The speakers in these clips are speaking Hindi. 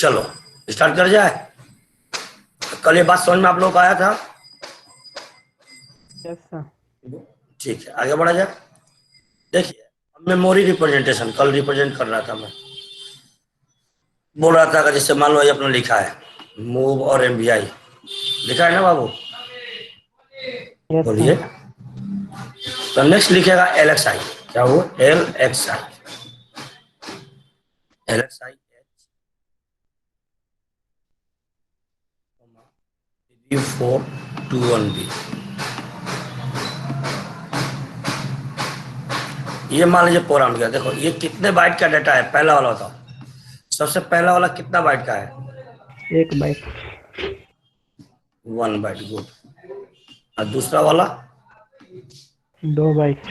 चलो स्टार्ट कर जाए। कल ये बात समझ में आप लोग को आया था? Yes sir. ठीक है, आगे बढ़ा जाए। देखिए, मेमोरी रिप्रेजेंटेशन कल रिप्रेजेंट कर रहा था मैं, बोल रहा था कि जैसे मान लो ये अपना लिखा है मूव और एमबीआई लिखा है ना बाबू, यस बोलिए। सर। तो नेक्स्ट लिखेगा एलएक्सआई, क्या वो एलएक्सआई, एलएक्सआई 421B। ये मान लीजिए प्रोग्राम गया, देखो ये कितने बाइट का डाटा है, पहला वाला बताओ, सबसे पहला वाला कितना बाइट का है? 1 बाइट। 1 bite, good. और दूसरा वाला 2 बाइट।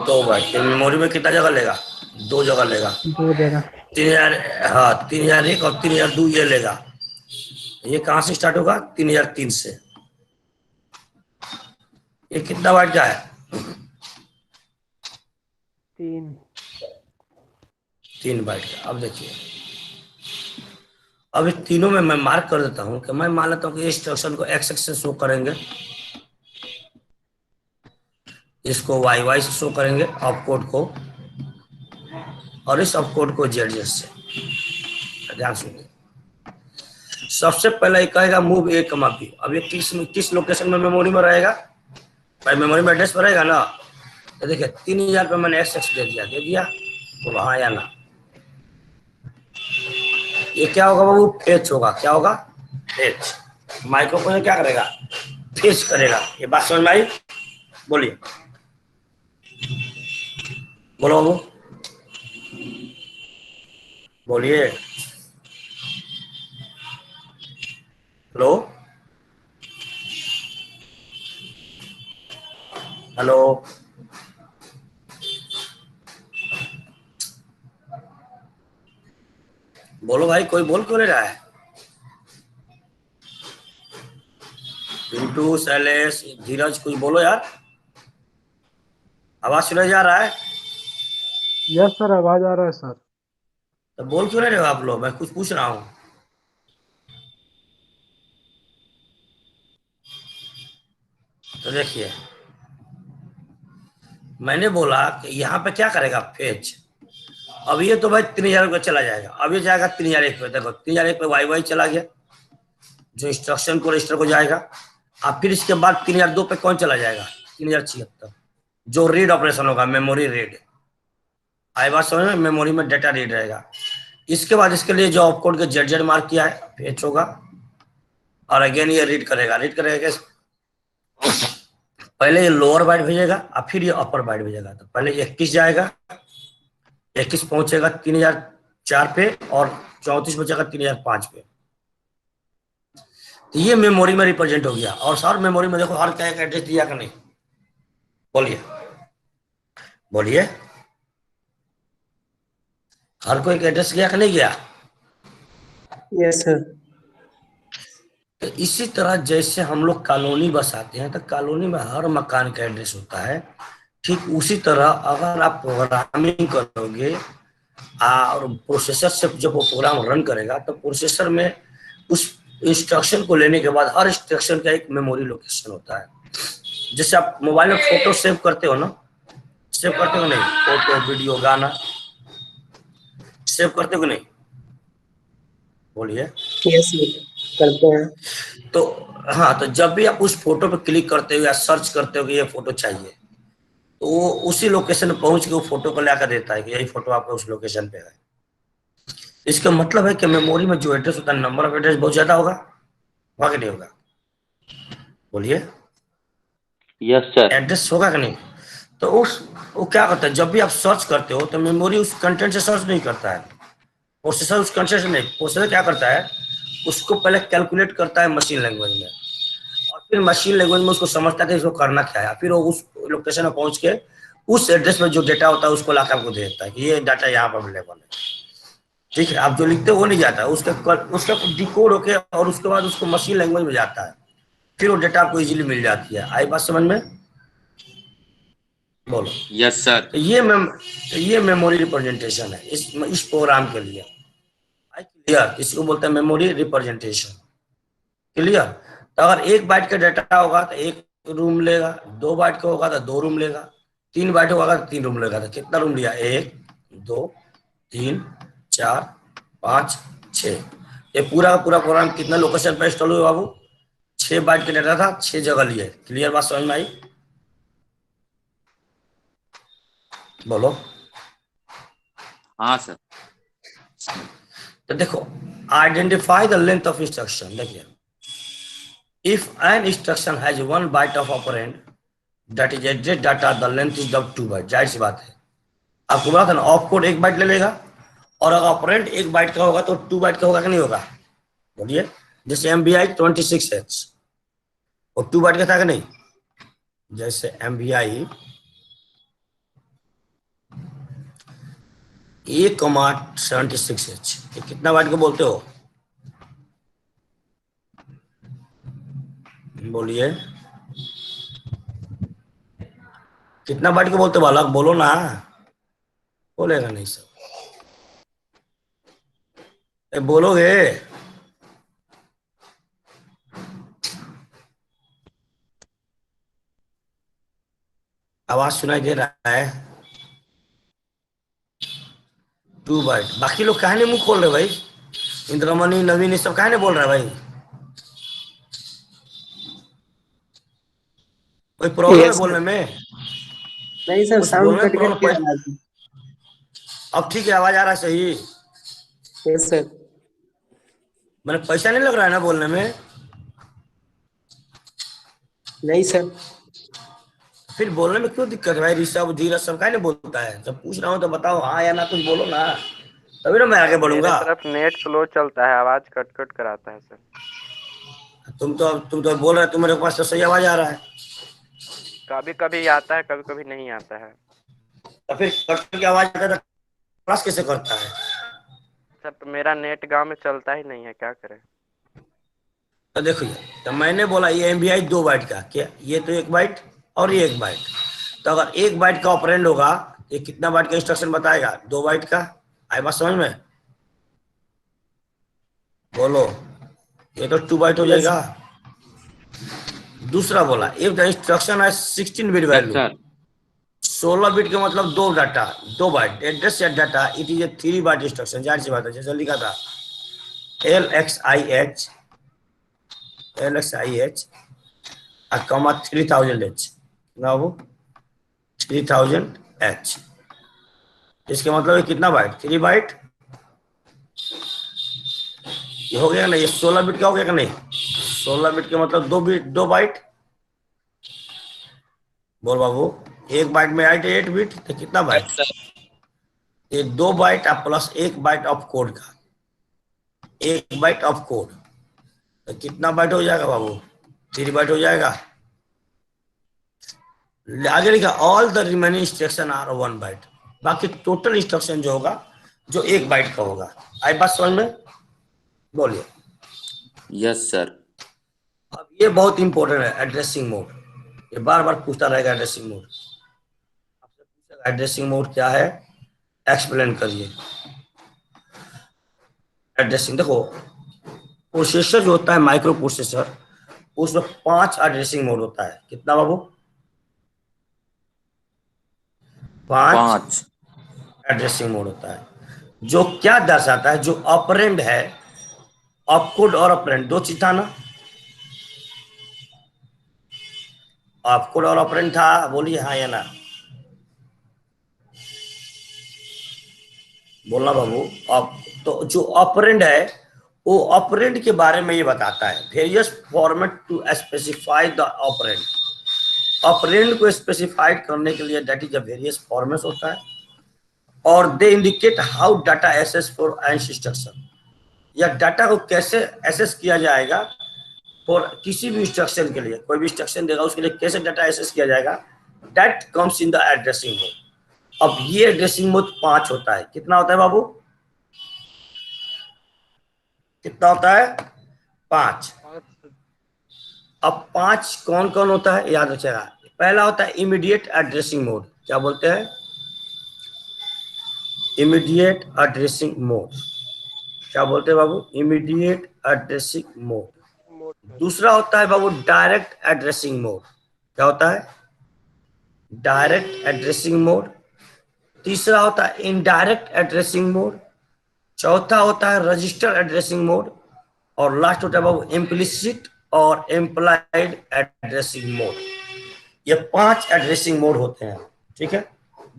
2 बाइट। मेमोरी में कितना जगह लेगा? 2 जगह लेगा। 2 जगह। 3000, हाँ 3001 और 3002 ये लेगा। ये कहां से स्टार्ट होगा? 3003 से। ये कितना बाइट का है? 3 बाइट का। अब देखिए, अब इस तीनों में मैं मार्क कर देता हूं कि मैं मान लेता हूं कि इंस्ट्रक्शन को एक्स एक्स से शो करेंगे, इसको वाई वाई से शो करेंगे ऑप कोड को, और इस ऑप कोड को जेड जेड से। ध्यान सुनिए, सबसे पहले ये कहेगा मूव ए कमा बी। अब ये किस लोकेशन में मेमोरी में रहेगा? भाई मेमोरी में एड्रेस पर रहेगा ना। तो देखिए 3000 पे मैंने एक्स एक्स दे दिया तो वहां या ना। ये क्या होगा बाबू? फेच होगा। क्या होगा? फेच। माइक्रोफोन क्या करेगा? फेच करेगा। ये बात समझ में आई? बोलिए, बोलो बाबू, बोलिए। हेलो, हेलो, बोलो भाई, कोई बोल क्यों नहीं रहा है? पिंटू, शैलेश, धीरज, कुछ बोलो यार, आवाज सुनाई जा रहा है? यस सर, आवाज आ रहा है सर। तो बोल क्यों नहीं रहे हो आप लोग? मैं कुछ पूछ रहा हूँ। तो देखिए, मैंने बोला कि यहाँ पे क्या करेगा? फेच। अब ये तो भाई 3000 रुपये चला जाएगा। अब ये जाएगा 3001 पे। देखो 3001 पे वाई वाई चला गया, जो इंस्ट्रक्शन को रजिस्टर को जाएगा। अब फिर इसके बाद 3002 पे कौन चला जाएगा? 3076, जो रीड ऑपरेशन होगा, मेमोरी रीड। आई बात समझ में? मेमोरी में डेटा रीड रहेगा। इसके बाद इसके लिए जो ऑपकोड के जेड जेड मार्क किया है, फेच होगा, और अगेन ये रीड करेगा। रीड करेगा, पहले ये लोअर बाइट भेजेगा और फिर ये अपर बाइट भेजेगा। तो पहले 21 जाएगा, 21 पहुंचेगा 3004 पे, और 34 बचेगा 3005 पे। तो ये मेमोरी में रिप्रेजेंट हो गया। और सर मेमोरी में देखो हर क्या एड्रेस दिया कि नहीं? बोलिए, बोलिए, हर कोई एड्रेस गया कि नहीं गया? Yes sir. तो इसी तरह जैसे हम लोग कॉलोनी बसाते हैं तो कॉलोनी में हर मकान का एड्रेस होता है, ठीक उसी तरह अगर आप प्रोग्रामिंग करोगे और प्रोसेसर से जब वो प्रोग्राम रन करेगा तो प्रोसेसर में उस इंस्ट्रक्शन को लेने के बाद हर इंस्ट्रक्शन का एक मेमोरी लोकेशन होता है। जैसे आप मोबाइल में फोटो सेव करते हो ना, सेव करते हो नहीं? फोटो, वीडियो, गाना सेव करते हो नहीं? बोलिए। यस सर, करते हैं। तो हाँ, तो जब भी आप उस फोटो पे क्लिक करते हो या सर्च करते हो कि ये फोटो चाहिए, तो वो उसी लोकेशन पे पहुंच के वो फोटो को लाकर देता है कि यही फोटो आपको उस लोकेशन पे है। इसका मतलब है कि मेमोरी में जो एड्रेस होता है, नंबर ऑफ एड्रेस बहुत ज्यादा होगा कि नहीं होगा? बोलिए। Yes sir. एड्रेस होगा कि नहीं? तो उस वो क्या करता है, जब भी आप सर्च करते हो तो मेमोरी उस कंटेंट से सर्च नहीं करता है, प्रोसेसर उस कंटेंट से नहीं। प्रोसेसर क्या करता है, उसको पहले कैलकुलेट करता है मशीन लैंग्वेज में, और फिर मशीन लैंग्वेज में उसको समझता है कि इसको करना क्या है, फिर वो उस लोकेशन में पहुंच के उस एड्रेस में जो डेटा होता है उसको लाकर आपको दे देता है कि ये डाटा यहाँ पर अवेलेबल है। ठीक है, आप जो लिखते हो वो नहीं जाता है, उसका डिकोड होके और उसके बाद उसको मशीन लैंग्वेज में जाता है, फिर वो डेटा आपको इजीली मिल जाती है। आई बात समझ में? बोलो। Yes sir. तो ये मेमोरी रिप्रेजेंटेशन है इस प्रोग्राम के लिए। क्लियर, इसको बोलते हैं मेमोरी रिप्रेजेंटेशन। क्लियर। तो अगर 1 बाइट का डाटा होगा तो 1 रूम लेगा, 2 बाइट का होगा तो 2 रूम लेगा, 3 बाइट होगा तो 3 रूम लेगा। तो कितना रूम लिया? 1, 2, 3, 4, 5, 6। ये पूरा का पूरा प्रोग्राम कितना लोकेशन पर इंस्टॉल हुआ बाबू? 6 बाइट का डाटा था, 6 जगह लिए। क्लियर बात समझ में आई? बोलो। हाँ सर। तो देखो, identify the length of instruction. देखिए, if an instruction has 1 byte of operand that is address data, the length is the 2 byte. जाहिर सी बात है, आपको बोला था ना ऑप कोड 1 बाइट ले लेगा, और अगर ऑपरेंड 1 बाइट का होगा तो 2 बाइट का होगा कि नहीं होगा? बोलिए। जैसे MBI 26H और 2 बाइट का था कि नहीं? जैसे MBI 1,76H, ये कितना बाइट को बोलते हो? बोलिए, कितना बाइट को बोलते हो बालक? बोलो ना, बोलेगा नहीं सब। बोलोगे? आवाज सुनाई दे रहा है? 2 बाइट। बाकी लोग काहे नहीं मुंह खोल रहे भाई? इंद्रमणि, नवीन, ये सब काहे नहीं बोल रहा है भाई? कोई प्रॉब्लम है यस बोलने सर। में? नहीं सर, कुछ साउंड बोलने में कट प्रॉब्लम? कट के आ रहा है। अब ठीक है, आवाज आ रहा है सही? Yes sir. मैंने पैसा नहीं लग रहा है ना बोलने में? नहीं सर। फिर बोलने में क्यों दिक्कत है भाई? ऋषभ, धीरज सब काहे नहीं बोलता है? जब पूछ रहा हूँ तो बताओ हाँ या ना, कुछ बोलो ना, तभी ना मैं आगे मेरे बढ़ूंगा। तरफ नेट स्लो चलता है, आवाज कट कट कराता है सर। तुम तो बोल रहे हो, तुम्हारे पास तो सही आवाज आ रहा है। कभी कभी आता है, कभी कभी नहीं आता है। तो फिर कट की आवाज आता है तो क्लास कैसे करता है? सर तो मेरा नेट गांव में चलता ही नहीं है, क्या करें। तो देखो ये, तो मैंने बोला ये MBI 2 बाइट का, क्या ये तो 1 बाइट और ये 1 बाइट। तो अगर 1 बाइट का ऑपरेंड होगा, ये कितना बाइट का इंस्ट्रक्शन बताएगा? 2 बाइट का। आई बात समझ में? बोलो। ये तो 2 बाइट हो यस जाएगा। दूसरा बोला, इफ द इंस्ट्रक्शन है 16 bit yes value, sir. 16 bit का मतलब 2 डाटा, 2 बाइट एड्रेस या data, it is a 3 byte instruction. जाहिर सी बात है, जैसे लिखा था LXIH, LXIH कमा 3000H ना, वो 3000H, इसके मतलब ये कितना बाइट? 3 बाइट। ये हो गया ना? ये 16 बिट का हो गया कि नहीं? 16 बिट के मतलब 2 बिट, 2 बाइट। बोल बाबू, 1 बाइट में 8 बिट, तो कितना बाइट? Yes sir. ये 2 byte plus 1 byte of code का, 1 बाइट ऑफ कोड, तो कितना बाइट हो जाएगा बाबू? 3 बाइट हो जाएगा। आगे लिखा all the remaining instruction are 1 byte. बाकी टोटल इंस्ट्रक्शन जो होगा, जो 1 बाइट का होगा। आई बात समझ में? बोलिए। Yes sir. अब ये बहुत इंपॉर्टेंट है, एड्रेसिंग मोड। ये बार बार पूछता रहेगा एड्रेसिंग मोड आपसे, पूछेगा एड्रेसिंग मोड क्या है, एक्सप्लेन करिए। एड्रेसिंग देखो, प्रोसेसर जो होता है, माइक्रो प्रोसेसर, उसमें 5 एड्रेसिंग मोड होता है। कितना बाबू? 5 5। एड्रेसिंग मोड होता है, जो क्या दर्शाता है? जो ऑपरेंड है, ऑपकोड और ऑपरेंड दो चीज था ना? ऑपकोड और ऑपरेंड था, बोलिए हाँ या ना। बोलना बाबू। ऑप तो जो ऑपरेंड है, वो ऑपरेंड के बारे में ये बताता है। Various format to specify the operand. Operand को स्पेसिफाइड करने के लिए that is a various format होता है, और they indicate how data assess for an instruction, या डाटा को कैसे एसेस किया जाएगा फॉर किसी भी इंस्ट्रक्शन के लिए। कोई भी इंस्ट्रक्शन देगा उसके लिए कैसे डाटा एसेस किया जाएगा, that comes in the addressing mode. अब ये एड्रेसिंग मोड 5 होता है। कितना होता है बाबू? कितना होता है? 5। अब 5 कौन कौन होता है याद रखिएगा। पहला होता है इमीडिएट एड्रेसिंग मोड। क्या बोलते हैं? Immediate addressing mode. क्या बोलते हैं बाबू? Immediate addressing mode. दूसरा होता है बाबू डायरेक्ट एड्रेसिंग मोड। क्या होता है? Direct addressing mode. तीसरा होता है इनडायरेक्ट एड्रेसिंग मोड। चौथा होता है रजिस्टर एड्रेसिंग मोड। और लास्ट होता है बाबू इम्प्लिसिट और इम्प्लाइड एड्रेसिंग मोड। ये 5 एड्रेसिंग मोड होते हैं। ठीक है,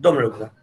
2 मिनट का।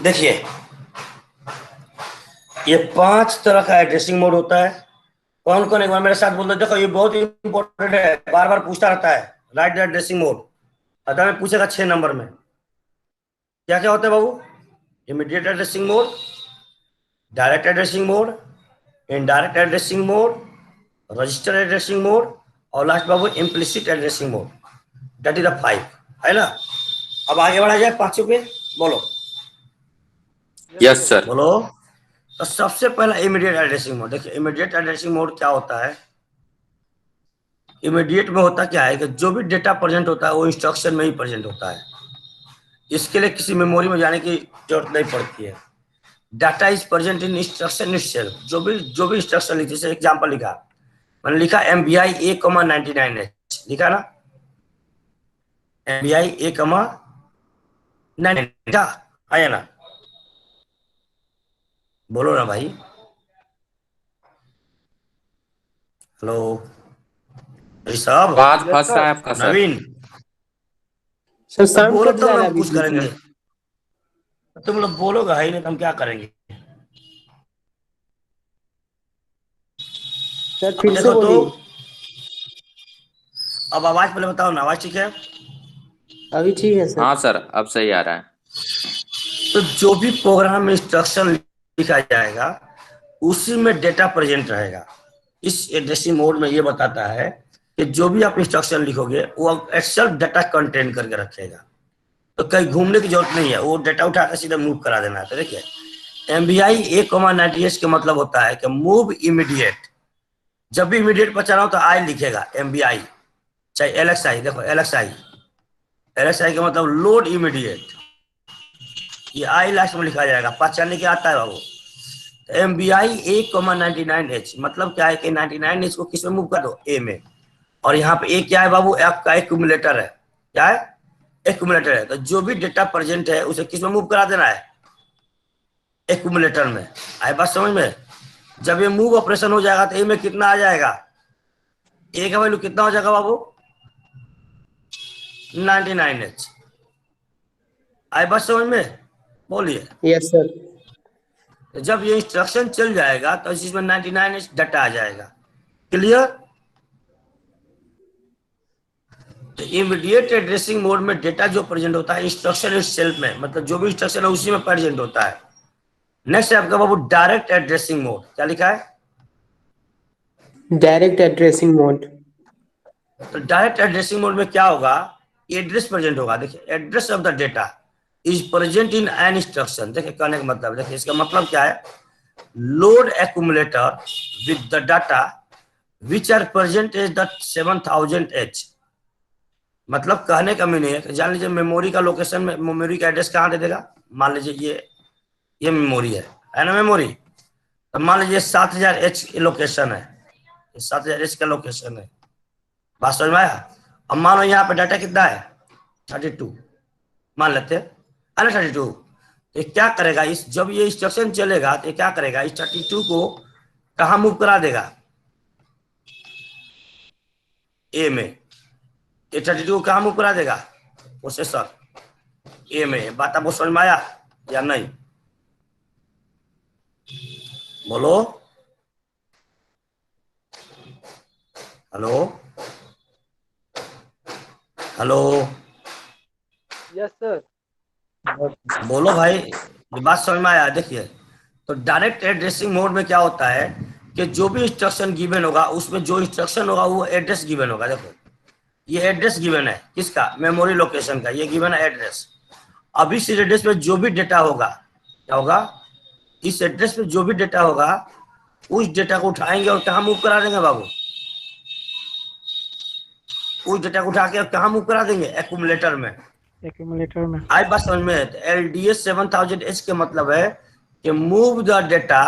देखिए, ये 5 तरह का एड्रेसिंग मोड होता है। कौन कौन एक बार मेरे साथ बोल दो। देखो, ये बहुत इंपॉर्टेंट है, बार बार पूछता रहता है। राइट एड्रेसिंग मोड अतः में पूछेगा 6 नंबर में। क्या क्या होता है बाबू? Immediate addressing mode, direct addressing mode, indirect addressing mode, register addressing mode और लास्ट बाबू implicit addressing mode. That is the 5, है ना। अब आगे बढ़ा जाए 5 पे। बोलो यस सर। बोलो। तो सबसे पहला इमीडिएट एड्रेसिंग मोड। देखिए, इमीडिएट एड्रेसिंग मोड क्या होता है? इमीडिएट में होता क्या है कि जो भी डेटा प्रेजेंट होता है वो इंस्ट्रक्शन में ही प्रेजेंट होता है। इसके लिए किसी मेमोरी में जाने की जरूरत नहीं पड़ती है। Data is present in instruction itself. जो भी इंस्ट्रक्शन लिखी, जैसे एग्जांपल लिखा, मैंने लिखा MBI A,99H लिखा ना, MBI A,99 आया ना? बोलो ना भाई। हेलो ऋषभ, आवाज फंस रहा है आपका सर। नवीन, सर तो साउंड बोलो कट तो जा हम रहा है लोग बीच कुछ बीच में। करेंगे। तुम लोग बोलोगे ही नहीं तो हम क्या करेंगे? सर अब फिर से देखो तो, बोलिए। अब आवाज पहले बताओ ना, आवाज ठीक है? अभी ठीक है सर। हाँ सर, अब सही आ रहा है। तो जो भी प्रोग्राम में इंस्ट्रक्शन लिखा जाएगा उसी में डेटा प्रेजेंट रहेगा। इस एड्रेसिंग मोड में ये बताता है कि जो भी आप इंस्ट्रक्शन लिखोगे वो एक्सेल डाटा कंटेन करके रखेगा। तो कहीं घूमने की जरूरत नहीं है, वो डाटा उठाकर सीधे मूव करा देना है। तो देखिए, MBI A,98H का मतलब होता है कि मूव इमीडिएट। जब भी इमीडिएट बचा रहा हो तो आई लिखेगा MBI, चाहे LXI। देखो LXI का मतलब लोड इमीडिएट, ये आई लास्ट में लिखा जाएगा। पहचानने के आता है बाबू। MBI A,99H मतलब क्या है कि 99H को किस में मूव कर दो? A में। और यहाँ पे A क्या है बाबू? आपका एक्यूमुलेटर है। क्या है? एक्यूमुलेटर है। तो जो भी डेटा प्रेजेंट है उसे किस में मूव करा देना है? एक्यूमुलेटर में। आए बात समझ में? जब ये मूव ऑपरेशन हो जाएगा तो A में कितना आ जाएगा? A का वैल्यू कितना हो जाएगा बाबू? 99H। आए बात समझ में? बोलिए। Yes sir. तो जब ये इंस्ट्रक्शन चल जाएगा तो इसमें 99H डाटा आ जाएगा। क्लियर? तो इमीडिएट एड्रेसिंग मोड में डेटा जो प्रेजेंट होता है इंस्ट्रक्शन इटसेल्फ में, मतलब जो भी इंस्ट्रक्शन है उसी में प्रेजेंट होता है। नेक्स्ट है आपका बाबू डायरेक्ट एड्रेसिंग मोड। क्या लिखा है? Direct addressing mode. तो डायरेक्ट एड्रेसिंग मोड में क्या होगा? एड्रेस प्रेजेंट होगा। देखिए, address of the data is present in an instruction. देखिए, कहने का मतलब, देखिए इसका मतलब क्या है? Load accumulator with the data which are present is the 7000H। मतलब कहने का मीनिंग है कि जान लीजिए मेमोरी का लोकेशन में, मेमोरी का एड्रेस कहाँ दे देगा? मान लीजिए ये मेमोरी है ना मेमोरी। तो मान लीजिए 7000H लोकेशन है, 7000H का लोकेशन है। बात समझ में आया? अब मानो यहाँ पे डाटा कितना है? 32 मान लेते हैं, अरे 32। ये क्या करेगा, इस जब ये इंस्ट्रक्शन चलेगा तो ये क्या करेगा, इस 32 को कहाँ मूव करा देगा, ए में। ये 32 को कहाँ मूव करा देगा, प्रोसेसर ए में। बात आपको समझ में आया या नहीं, बोलो। Hello hello, yes sir. बोलो भाई, ये बात समझ में आया। देखिए, तो डायरेक्ट एड्रेसिंग मोड में क्या होता है कि जो भी इंस्ट्रक्शन गिवन होगा उसमें जो इंस्ट्रक्शन होगा वो एड्रेस गिवन होगा। देखो ये एड्रेस गिवन है, किसका, मेमोरी लोकेशन का, ये गिवन है एड्रेस। अब इस एड्रेस पे जो भी डेटा होगा, क्या होगा, इस एड्रेस पे जो भी डेटा होगा उस डेटा को उठाएंगे और कहाँ मूव करा देंगे बाबू, उस डेटा को उठा के कहाँ मूव करा देंगे, एक्यूमुलेटर में। एक्यूमुलेटर में। आई बात समझ में। LDS 7000H के मतलब है कि move the data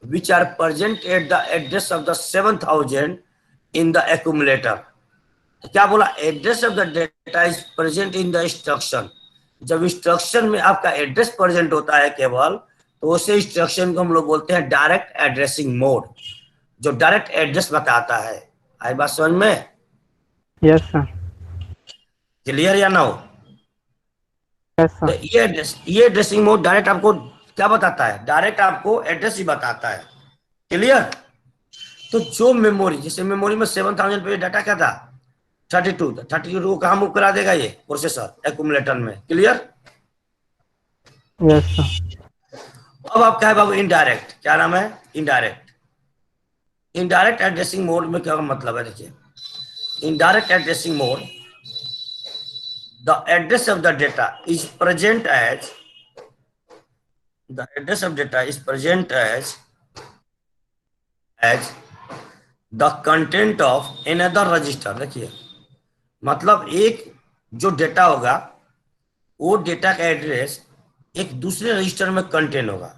which are present at the address of the 7000 in the accumulator. क्या बोला, address of the data is present in the instruction. जब इंस्ट्रक्शन में आपका एड्रेस प्रेजेंट होता है केवल, तो उसे इंस्ट्रक्शन को हम लोग बोलते हैं डायरेक्ट एड्रेसिंग मोड, जो डायरेक्ट एड्रेस बताता है। आई बात समझ में, यस सर। क्लियर या ना हो। यस तो सर। ये एड्रेसिंग मोड डायरेक्ट आपको क्या बताता है, डायरेक्ट आपको एड्रेस ही बताता है। क्लियर। तो जो मेमोरी, जैसे मेमोरी में 7000 पे डाटा क्या था, 32 को कहाँ मूव करा देगा ये प्रोसेसर, एक्यूमुलेटर में। क्लियर। Yes sir. अब आपका है बाबू इनडायरेक्ट, क्या नाम है, इनडायरेक्ट। इनडायरेक्ट एड्रेसिंग मोड में क्या मतलब है, देखिए, indirect addressing mode, the address of the data is present as the address of data is present as the content of another register। देखिए, मतलब एक जो डेटा होगा वो डेटा का एड्रेस एक दूसरे रजिस्टर में कंटेन होगा।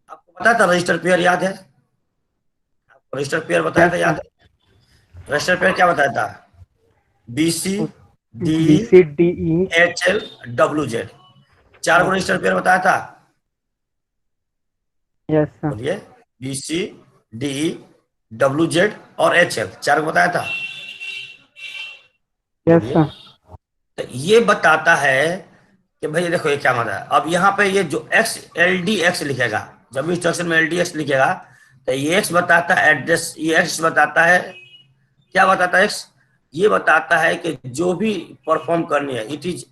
आपको पता था रजिस्टर पेयर, याद है आपको, रजिस्टर पेयर बताया था, याद है रजिस्टर पेयर क्या बताया था, BC DE BCDE HL WZ, 4 को रजिस्टर पेयर बताया था। Yes sir. बोलिए, BC DE WZ और HL, 4 को बताया था। Yes sir. तो ये बताता है कि भाई देखो ये क्या मतलब है। अब यहाँ पे ये जो LDX लिखेगा, जब इंस्ट्रक्शन में LDX लिखेगा तो ये X बताता है एड्रेस, ये X बताता है, क्या बताता है X, ये बताता है कि जो भी परफॉर्म करनी है, इट इज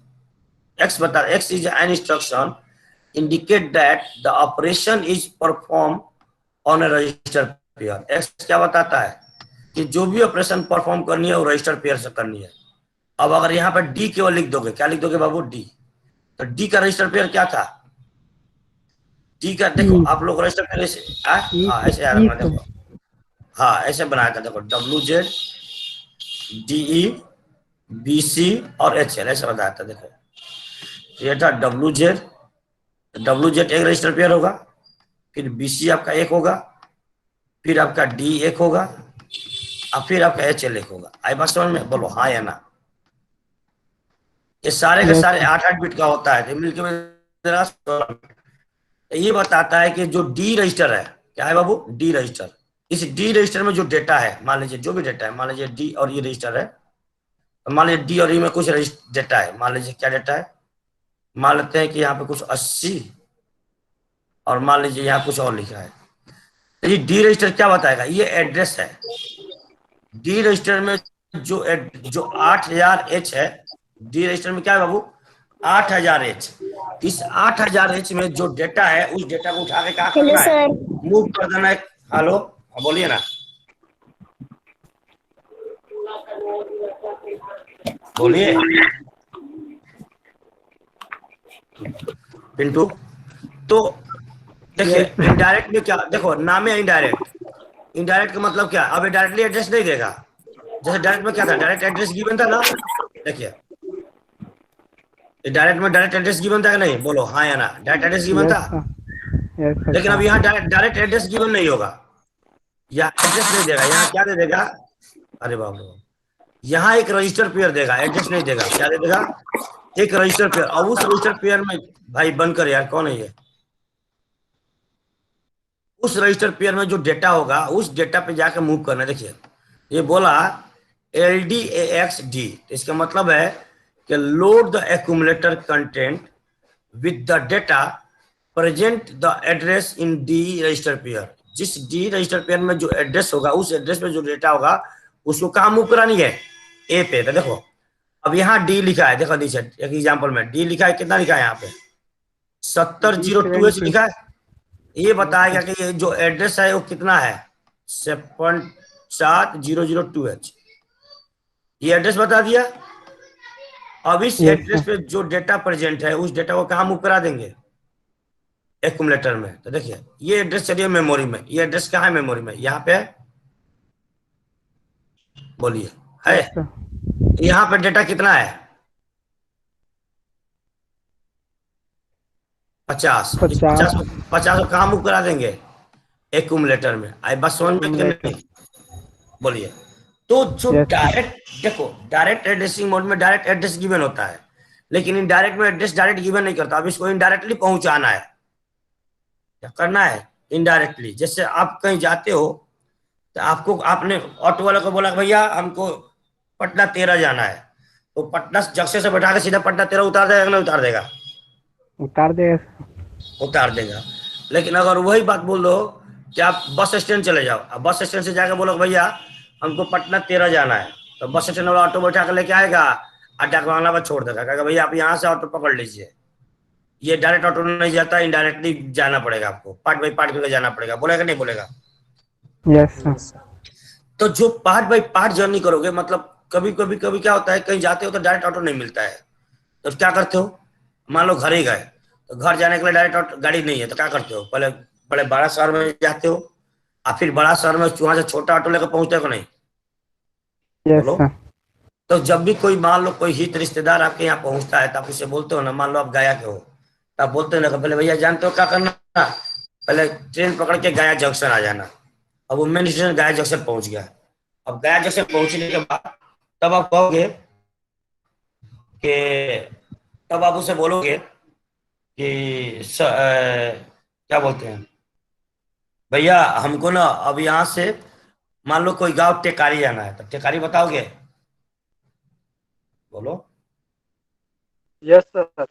X बता, X is an instruction indicate that the operation is perform on A register pair. X क्या बताता है कि जो भी ऑपरेशन परफॉर्म करनी है वो रजिस्टर पेयर से करनी है। अब अगर यहाँ पर D केवल लिख दोगे, क्या लिख दोगे बाबू, D, तो D का रजिस्टर पेयर क्या था, D का, देखो आप लोग रजिस्टर पेयर ऐसे, ऐसे यार देखो, हाँ ऐसे बनाया था, देखो WZ DE BC और HL ऐसे बताया था। देखो ये था WZ एक रजिस्टर पेयर होगा, फिर BC आपका एक होगा, फिर आपका D एक होगा, और फिर आपका HL एक होगा। आई बात समझ में, बोलो हाँ या ना। ये सारे के सारे 8-8 बिट का होता है, तो मिलकर ये बताता है कि जो D रजिस्टर है, क्या है बाबू, D रजिस्टर, इस D रजिस्टर में जो डेटा है, मान लीजिए जो भी डेटा है, मान लीजिए D और E रजिस्टर है, मान लीजिए D और E में कुछ डेटा है, मान लीजिए क्या डेटा है, मान लेते हैं कि यहाँ पे कुछ 80 और मान लीजिए यहाँ कुछ और लिखा है। तो ये D रजिस्टर क्या बताएगा, ये एड्रेस है। D रजिस्टर में जो 8000H है, D रजिस्टर में क्या है बाबू, 8000H। इस 8000H में जो डेटा है उस डेटा को उठा के क्या करना है, मूव कर देना है। हेलो बोलिए ना, बोलिए पिंटू। तो देखिए इनडायरेक्ट में क्या, देखो नाम है इनडायरेक्ट, इनडायरेक्ट का मतलब क्या, अब डायरेक्टली एड्रेस नहीं देगा। जैसे डायरेक्ट में क्या था, डायरेक्ट एड्रेस गिवन था ना, देखिए डायरेक्ट में डायरेक्ट एड्रेस गिवन था कि नहीं, बोलो हाँ या ना, डायरेक्ट एड्रेस गिवन था। लेकिन अब यहाँ डायरेक्ट एड्रेस गिवन नहीं होगा, या एड्रेस नहीं देगा, यहाँ क्या दे देगा, अरे बाबू यहाँ एक रजिस्टर पेयर देगा, एड्रेस नहीं देगा, क्या दे देगा, एक रजिस्टर पेयर, और उस रजिस्टर पेयर में, भाई बंद कर यार, कौन है ये? उस रजिस्टर पेयर में जो डेटा होगा उस डेटा पे जाकर मूव करना है। देखिए ये बोला LDAXD, तो इसका मतलब है कि load the accumulator content with the data present the address in D register pair. जिस डी रजिस्टर पेयर में जो एड्रेस होगा उस एड्रेस पे जो डेटा होगा उसको कहाँ मूव करानी है? ए पे। तो देखो अब यहाँ डी लिखा है, देखो नीचे एक एग्जांपल में डी लिखा है, कितना लिखा है यहाँ पे? 7002H लिखा है। ये बताएगा कि ये जो एड्रेस है वो कितना है? 77002H, ये एड्रेस बता दिया। अब इस Yes, एड्रेस पे जो डेटा प्रेजेंट है उस डेटा को कहाँ मूव करा देंगे? एक्यूमुलेटर में। तो देखिए ये एड्रेस चलिए मेमोरी में, ये एड्रेस कहाँ है मेमोरी में? यहाँ पे है, बोलिए है। yes, sir. यहाँ पे डेटा कितना है? 50। 50 50 को कहाँ मूव करा देंगे? एक्यूमुलेटर में। आई बस समझ में कि नहीं? बोलिए। तो जो Yes, sir. डायरेक्ट, देखो डायरेक्ट एड्रेसिंग मोड में डायरेक्ट एड्रेस गिवन होता है, लेकिन इनडायरेक्ट में एड्रेस डायरेक्ट गिवन नहीं करता। अब इसको इनडायरेक्टली पहुंचाना है, क्या करना है? इनडायरेक्टली। जैसे आप कहीं जाते हो तो आपको, आपने ऑटो वाले को बोला भैया हमको पटना 13 जाना है, तो पटना जंक्शन से बैठा के सीधा पटना 13 उतार देगा कि नहीं उतार देगा? उतार देगा sir. उतार देगा। लेकिन अगर वही बात बोल दो कि आप बस स्टैंड चले जाओ, अब बस स्टैंड से जाकर बोलो भैया हमको पटना 13 जाना है, तो बस स्टैंड वाला ऑटो बैठा कर लेके आएगा, अड्डा वाला पर छोड़ देगा, कहेगा भैया आप यहाँ से ऑटो पकड़ लीजिए। ये डायरेक्ट ऑटो नहीं जाता, इनडायरेक्टली जाना पड़ेगा आपको, पार्ट बाई पार्ट करके जाना पड़ेगा। बोलेगा नहीं बोलेगा? Yes, sir. तो जो पार्ट बाई पार्ट जर्नी करोगे, मतलब कभी कभी कभी क्या होता है, कहीं जाते हो तो डायरेक्ट ऑटो नहीं मिलता है, तो क्या करते हो? मान लो घर ही गए, तो घर जाने के लिए डायरेक्ट गाड़ी नहीं है, तो क्या करते हो? पहले बड़े बड़ा शहर में जाते हो, और फिर बड़ा शहर में वहां से छोटा ऑटो लेकर पहुंचते हो नहीं? Yes, बोलो। sir. तो जब भी कोई, मान लो कोई हित रिश्तेदार आपके यहाँ पहुंचता है तो आप उससे बोलते हो ना, मान लो आप गया के हो, तो आप बोलते हो ना कि पहले भैया जानते हो क्या करना, पहले ट्रेन पकड़ के गया जंक्शन आ जाना। अब वो मेन स्टेशन गया जंक्शन पहुंच गया। अब गया जंक्शन पहुंचने के बाद तब आप कहोगे कि, तब आप उसे बोलोगे कि क्या बोलते हैं भैया हमको ना अब यहाँ से, मान लो कोई गांव टेकारी जाना है, तो टेकारी बताओगे? बोलो। Yes sir.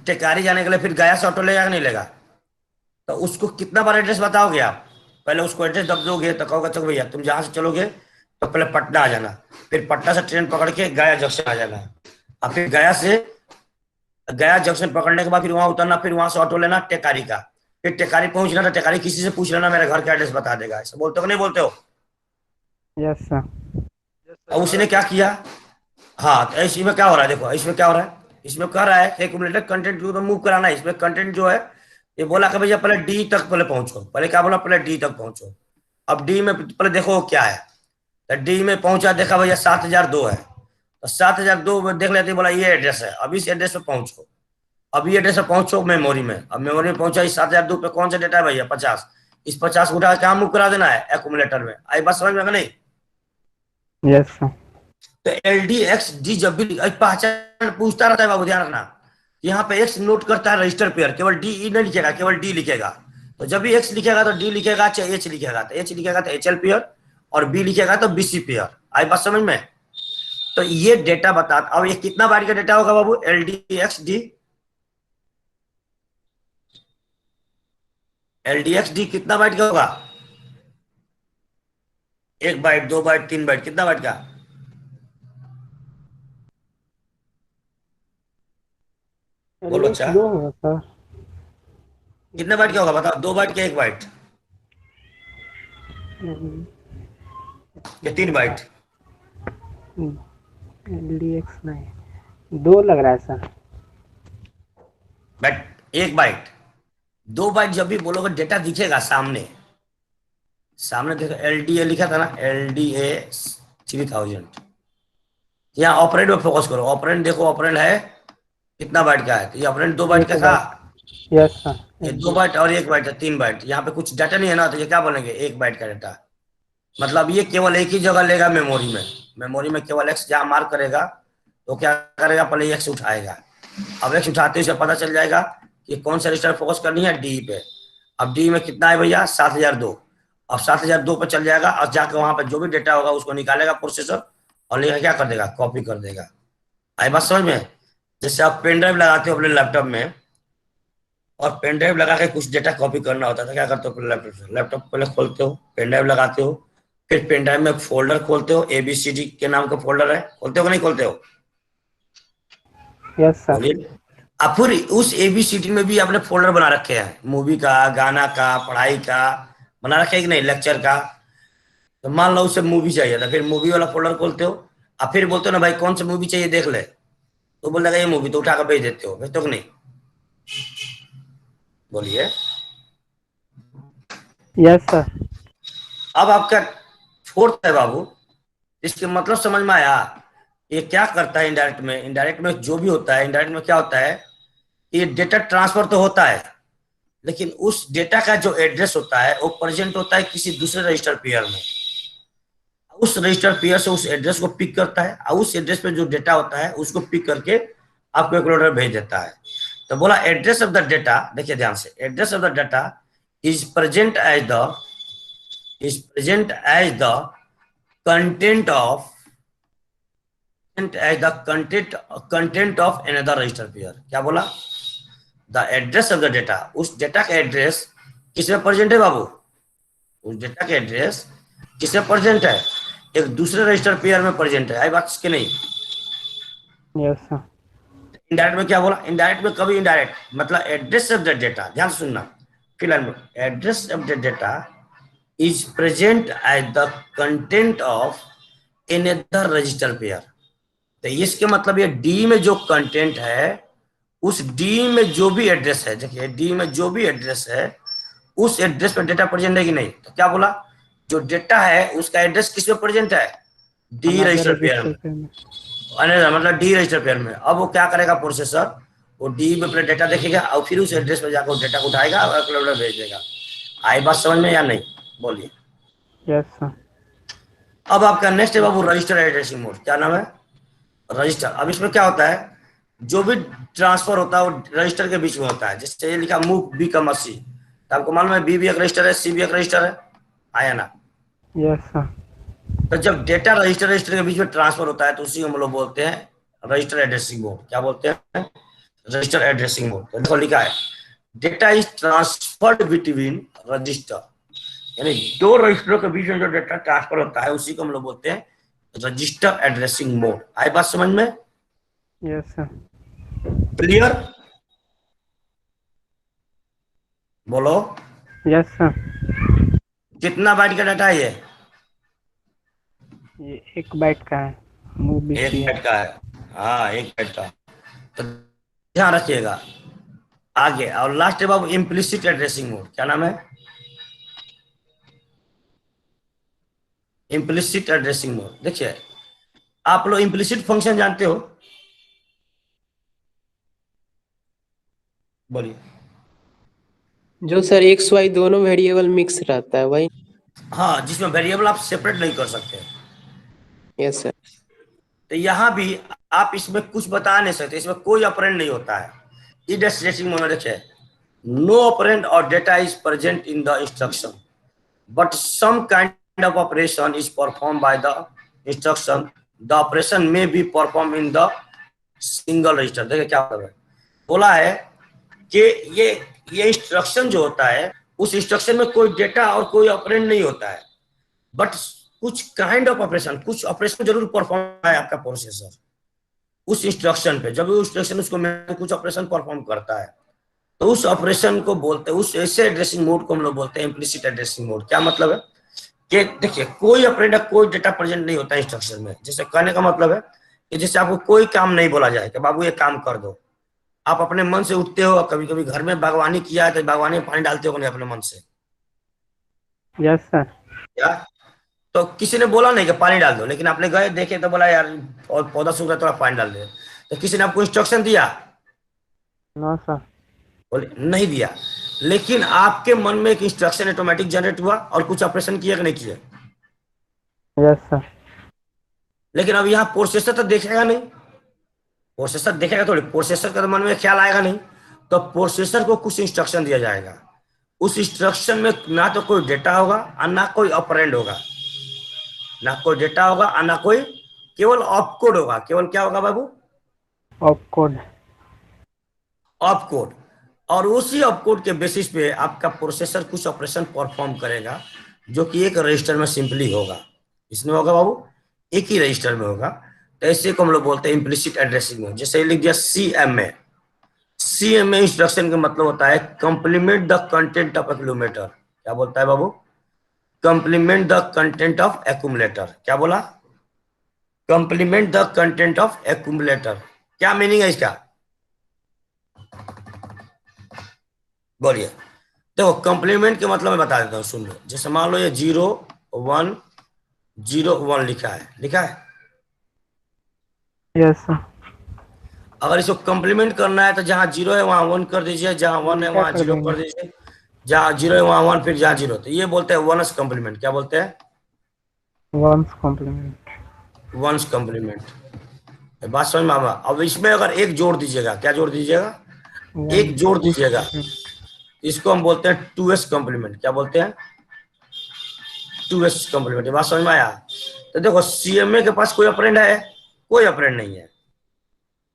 टेकारी जाने के लिए फिर गया से ऑटो लेगा कि नहीं लेगा? तो उसको कितना बार एड्रेस बताओगे आप? पहले उसको एड्रेस दब दोगे तो कहोगे चलो भैया तुम जहां से चलोगे तो पहले पटना आ जाना, फिर पटना से ट्रेन पकड़ के गया जंक्शन आ जाना, और फिर गया जंक्शन पकड़ने के बाद फिर वहां उतरना, फिर वहां से ऑटो लेना टेकारी का, फिर टेकारी पहुंचना, तो टेकारी किसी से पूछ लेना मेरे घर का एड्रेस बता देगा। ऐसा बोलते हो कि नहीं बोलते हो? Yes, sir. और उसने क्या किया? हाँ, तो इसमें क्या हो रहा है? देखो इसमें क्या हो रहा है, इसमें कह रहा है एक्यूमुलेटर कंटेंट को मूव कराना है। इसमें कंटेंट जो है ये बोला कि भैया पहले डी तक पहले पहुंचो, पहले क्या बोला? पहले डी तक पहुंचो। अब डी में पहले देखो क्या है, तो डी में पहुंचा, देखा भैया 7002 है, तो 7002 में देख लेते, बोला ये एड्रेस है, अब इस एड्रेस पे पहुंचो। अब ये एड्रेस पे पहुंचो मेमोरी में, अब मेमोरी में पहुंचा, इस 7002 पे कौन सा डेटा है भैया? 50। इस 50 को उठा क्या मूव करा देना है? एक्यूमुलेटर में। आई बात समझ में नहीं? Yes, sir. तो LDXD जब भी पहचान पूछता रहता है बाबू, ध्यान रखना, यहाँ पे एक्स नोट करता है रजिस्टर पेयर, केवल डी ई नहीं लिखेगा, केवल डी लिखेगा। तो जब भी एक्स लिखेगा तो डी लिखेगा, चाहे एच लिखेगा तो एच लिखेगा तो HL पेयर, और बी लिखेगा तो BC पेयर। आई बात समझ में? तो ये डेटा बता, अब ये कितना बाइट का डेटा होगा बाबू? LDXD कितना बाइट का होगा? 1 बाइट, 2 बाइट, 3 बाइट, कितना बाइट का? बोलो अच्छा, दो होगा सर। कितने बाइट का होगा बताओ? 2 बाइट का 1 बाइट या 3 बाइट? LDX नहीं, दो लग रहा है सर। बाइट, 1 बाइट, 2 बाइट जब भी बोलोगे डेटा दिखेगा सामने, सामने देखो LDA लिखा था ना, LDA 3000। यहाँ ऑपरेंड में फोकस करो, ऑपरेंड देखो, ऑपरेंड है कितना बाइट का है? तो ये ऑपरेंड 2 बाइट का था। Yes sir. ये 2 बाइट और 1 बाइट है, 3 बाइट। यहाँ पे कुछ डाटा नहीं है ना, तो ये क्या बोलेंगे? 1 बाइट का डाटा। मतलब ये केवल एक ही जगह लेगा मेमोरी में, मेमोरी में केवल एक्स जहां मार्क करेगा तो क्या करेगा, पहले एक्स उठाएगा। अब एक्स उठाते ही उसे पता चल जाएगा कि कौन सा रजिस्टर फोकस करनी है, डी पे। अब डी में कितना है भैया, 7002। अब 7002 पे चल जाएगा और जाकर वहां पर जो भी डेटा होगा उसको निकालेगा प्रोसेसर और लेकर क्या कर देगा, कॉपी कर देगा। आई बात समझ में? जैसे आप पेन ड्राइव लगाते हो अपने लैपटॉप में, और पेन ड्राइव लगा के कुछ डेटा कॉपी करना होता था, क्या करते हो, लैपटॉप से लैपटॉप पहले खोलते हो, पेन ड्राइव लगाते हो, फिर पेन ड्राइव में फोल्डर खोलते हो, ABCD के नाम का फोल्डर है, खोलते हो कि नहीं खोलते हो? Yes sir. बोलिए। अब फिर उस ABCD में भी आपने फोल्डर बना रखे हैं, मूवी का, गाना का, पढ़ाई का बना रखे है कि नहीं, लेक्चर का। तो मान लो उसे मूवी चाहिए था, फिर मूवी वाला फोल्डर खोलते हो, अब फिर बोलते हो ना भाई कौन सी मूवी चाहिए देख ले, तो बोल देगा ये मूवी, तो उठा कर भेज देते हो, भेजते हो कि नहीं? बोलिए। Yes sir. अब आपका फोर्थ है बाबू, इसके मतलब समझ में आया? ये क्या करता है इनडायरेक्ट में, इनडायरेक्ट में जो भी होता है, इनडायरेक्ट में क्या होता है, ये डेटा ट्रांसफर तो होता है, लेकिन उस डेटा का जो एड्रेस होता है वो प्रेजेंट होता है किसी दूसरे रजिस्टर पेयर में। उस रजिस्टर पेयर से उस एड्रेस को पिक करता है और उस एड्रेस पे जो डेटा होता है उसको पिक करके आपको एक लोडर भेज देता है। तो बोला एड्रेस ऑफ द डेटा, देखिए ध्यान से, address of the data is present as the content of content of another register pair. क्या बोला? The address of the data, उस डेटा का एड्रेस किसमें प्रेजेंट है बाबू, उस डेटा का एड्रेस किसमें प्रेजेंट है, एक दूसरे रजिस्टर पेयर में प्रेजेंट है। आई बात इसके नहीं? Yes sir. इनडायरेक्ट में क्या बोला, इनडायरेक्ट में कभी इनडायरेक्ट मतलब एड्रेस ऑफ द डेटा, ध्यान से सुनना, फिलहाल में address of the data is present as the content of another register pair. तो इसके मतलब ये डी में जो कंटेंट है, उस डी में जो भी एड्रेस है, देखिए डी में जो भी एड्रेस है उस एड्रेस पर डेटा प्रेजेंट है कि नहीं। तो क्या बोला, जो डेटा है उसका एड्रेस किस में प्रेजेंट है, D another register pair register में, पे में। मतलब डी रजिस्टर पेयर में। अब वो क्या करेगा प्रोसेसर, वो डी में अपना डेटा देखेगा और फिर उस एड्रेस पर जाकर डेटा को उठाएगा और कैलकुलेटर भेज देगा। आई बात समझ में या नहीं? बोलिए। Yes sir. अब आपका नेक्स्ट है बाबू रजिस्टर एड्रेसिंग मोड। क्या नाम है, रजिस्टर। अब इसमें क्या होता है, जो भी ट्रांसफर होता है वो रजिस्टर के बीच में होता है। जैसे ये लिखा मूव बी का सी, तो आपको मालूम है बी भी एक रजिस्टर है, सी भी एक रजिस्टर है, आया ना? Yes sir. तो जब डेटा रजिस्टर रजिस्टर के बीच में ट्रांसफर होता है तो उसी को हम लोग बोलते हैं रजिस्टर एड्रेसिंग मोड। क्या बोलते हैं, रजिस्टर एड्रेसिंग मोड। तो देखो लिखा है data is transferred between register, यानी दो रजिस्टरों के बीच में जो डेटा ट्रांसफर होता है उसी को हम लोग बोलते हैं रजिस्टर एड्रेसिंग मोड। आई बात समझ में? Yes sir. क्लियर? बोलो। Yes sir. कितना बाइट का डाटा है ये? 1 बाइट का है, मूवी एक की है। बाइट का है, हाँ 1 बाइट का। तो ध्यान रखिएगा आगे। और लास्ट है बाबू इम्प्लिसिट एड्रेसिंग मोड। क्या नाम है, इम्प्लिसिट एड्रेसिंग मोड। देखिए आप लोग इम्प्लिसिट फंक्शन जानते हो? बोलिए। जो सर एक्स वाई दोनों वेरिएबल मिक्स रहता है वही। हाँ, जिसमें वेरिएबल आप सेपरेट नहीं कर सकते। Yes sir. तो यहाँ भी आप इसमें कुछ बता नहीं सकते, इसमें कोई ऑपरेंड नहीं होता है। एड्रेसिंग मोड में देखिए नो ऑपरेंड और data is present in the instruction but some kind of operation is perform by the instruction, the operation may be perform in the single register. देखिए क्या बोला है कि ये इंस्ट्रक्शन जो होता है उस इंस्ट्रक्शन में कोई डेटा और कोई ऑपरेंड नहीं होता है, बट कुछ काइंड ऑफ ऑपरेशन, कुछ ऑपरेशन जरूर परफॉर्म है आपका प्रोसेसर उस इंस्ट्रक्शन पे। जब उस इंस्ट्रक्शन उसको कुछ ऑपरेशन परफॉर्म करता है तो उस ऑपरेशन को बोलते हैं, उस ऐसे एड्रेसिंग मोड को हम लोग बोलते हैं इम्प्लिसिट एड्रेसिंग मोड। क्या मतलब है कि देखिए कोई ऑपरेंड, कोई डेटा प्रेजेंट नहीं होता इंस्ट्रक्शन में। जैसे कहने का मतलब है कि जैसे आपको कोई काम नहीं बोला जाए कि बाबू ये काम कर दो, आप अपने मन से उठते हो। कभी कभी घर में बागवानी किया है तो बागवानी में पानी डालते हो नहीं अपने मन से? Yes sir. क्या? तो किसी ने बोला नहीं कि पानी डाल दो, लेकिन आपने गए देखे तो बोला यार और पौधा सूख रहा है थोड़ा पानी डाल दे, तो किसी ने आपको इंस्ट्रक्शन दिया? No sir. बोले नहीं दिया, लेकिन आपके मन में एक इंस्ट्रक्शन ऑटोमेटिक जनरेट हुआ और कुछ ऑपरेशन किया कि नहीं किया? Yes sir. लेकिन अब यहाँ प्रोसेसर तो देखेगा नहीं, प्रोसेसर देखेगा थोड़ी, प्रोसेसर का तो मन में ख्याल आएगा नहीं। तो प्रोसेसर को कुछ इंस्ट्रक्शन दिया जाएगा, उस इंस्ट्रक्शन में ना तो कोई डेटा होगा और ना कोई ऑपरेंड होगा, ना कोई डेटा होगा और ना कोई, केवल ऑपकोड होगा। केवल क्या होगा बाबू? ऑपकोड। ऑपकोड। और उसी ऑपकोड के बेसिस पे आपका प्रोसेसर कुछ ऑपरेशन परफॉर्म करेगा, जो कि एक रजिस्टर में सिंपली होगा। इसमें होगा बाबू, एक ही रजिस्टर में होगा। तो ऐसे को हम लोग बोलते हैं इम्प्लिसिट एड्रेसिंग मोड। जैसे लिख दिया CMA। CMA इंस्ट्रक्शन का मतलब होता है complement the content of accumulator. क्या बोलता है बाबू? Complement the content of accumulator. क्या बोला? Complement the content of accumulator. क्या मीनिंग है इसका? बोलिए। देखो कंप्लीमेंट के मतलब मैं बता देता हूँ, सुन लो। जैसे मान लो ये 0 1 0 1 लिखा है, लिखा है। Yes sir. अगर इसको कंप्लीमेंट करना है तो जहां 0 है वहां 1 कर दीजिए, जहां 1 है वहां 0 कर दीजिए, जहां 0 है वहां 1, फिर जहां 0। तो ये बोलते हैं वनस कंप्लीमेंट। क्या बोलते हैं? One's complement. One's complement. बात समझ में आ? अब इसमें अगर एक जोड़ दीजिएगा, क्या जोड़ दीजिएगा? एक जोड़ दीजिएगा, इसको हम बोलते हैं 2s कंप्लीमेंट। क्या बोलते हैं? 2s complement. बात समझ में आया? तो देखो CMA के पास कोई ऑपरेंड है? कोई ऑपरेंड नहीं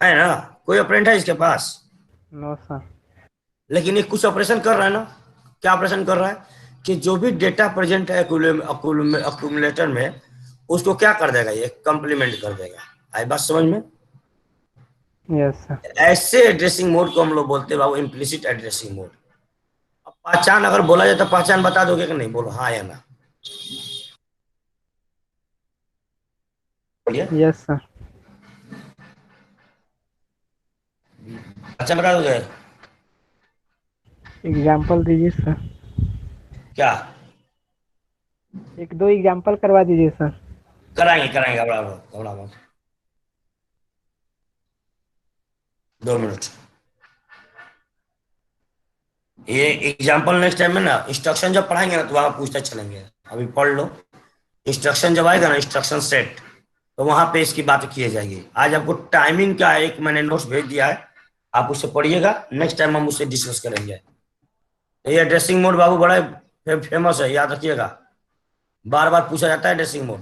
है ना? कोई ऑपरेंड है इसके पास? No sir. लेकिन ये कुछ ऑपरेशन कर रहा है ना। क्या ऑपरेशन कर रहा है? कि जो भी डेटा प्रेजेंट है अक्यूमुलेटर में, उसको क्या कर देगा? ये कंप्लीमेंट कर देगा। आई बात समझ में? Yes sir. ऐसे एड्रेसिंग मोड को हम लोग बोलते हैं बाबू इम्प्लिसिट एड्रेसिंग मोड। अब पहचान अगर बोला जाए तो पहचान बता दोगे कि नहीं? बोलो हाँ या ना। बोलिए। Yes sir. अच्छा बता दोगे? एग्जाम्पल दीजिए सर। क्या? एक दो एग्जाम्पल करवा दीजिए सर। कराएंगे कराएंगे, घबरा मत, घबरा मत। 2 मिनट। ये एग्जाम्पल नेक्स्ट टाइम में ना इंस्ट्रक्शन जब पढ़ाएंगे ना तो वहां पूछते चलेंगे। अभी पढ़ लो, इंस्ट्रक्शन जब आएगा ना इंस्ट्रक्शन सेट, तो वहां पे इसकी बात की जाएगी। आज आपको टाइमिंग का एक मैंने नोट्स भेज दिया है, आप उससे पढ़िएगा। नेक्स्ट टाइम हम उससे डिस्कस करेंगे। तो ये ड्रेसिंग मोड बाबू बड़ा फेमस है, याद रखिएगा। बार बार पूछा जाता है ड्रेसिंग मोड।